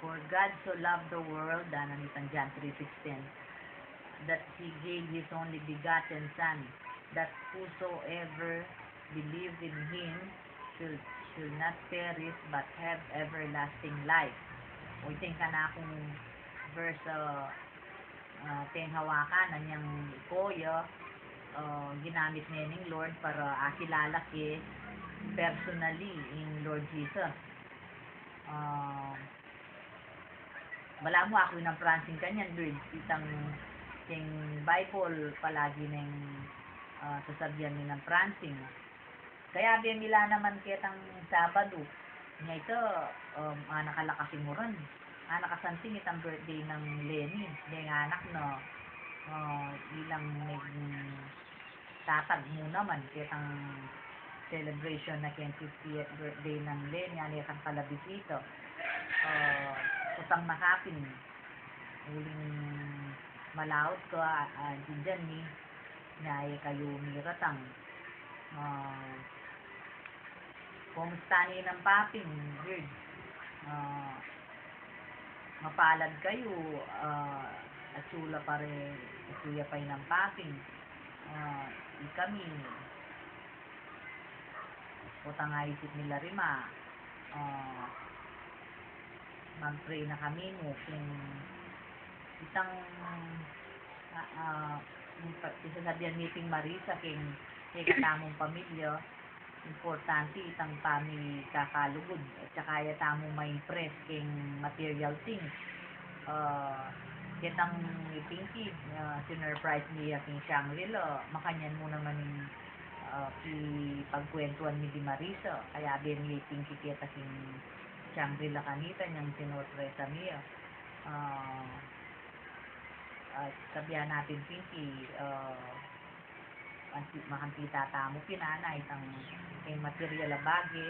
For God so loved the world, itang John 3:16, that He gave His only begotten Son, that whosoever believes in Him should not perish but have everlasting life. O iting ka na akong verse hawakan na niyang ikoyo, ginamit niya ng Lord para akilala ki personally in Lord Jesus. Wala mo ako ng prancing kanyan, Lord. Itang king Bible palagi ng sasabihan nilang prancing. Kaya biya nila naman kitang Sabado. Nga ito, nakalakasimuran. Nakasanting itang birthday ng Lenny. Yung anak no, ilang tatag mo naman kitang celebration na kayang 50th birthday ng Lenny. Ano yung kalabisito. Utang nakapin. Uling malaot ko, dyan ni nyay kayo miratang. Kumusta ni ng paping, Lord? Mapalad kayo, at sula pa rin, isuya pa ng paping. Kami, utang nga isip nila rima, mag-pray na kami mo, kung itang, isasabihan meeting Marisa, kay katamong pamilya, importante itang family kakalugod at saka tamong ma-impress king material things. Kitang Pinky, sinurprise niya king Shangri-La, makanyan mo naman yung pagkwentuhan ni Di Marisa, kaya din ni Pinky kita king Shangri-La kanita niyang sinurpresa niya. At sabihan natin Pinky, makantita tamo pinana itang material bagay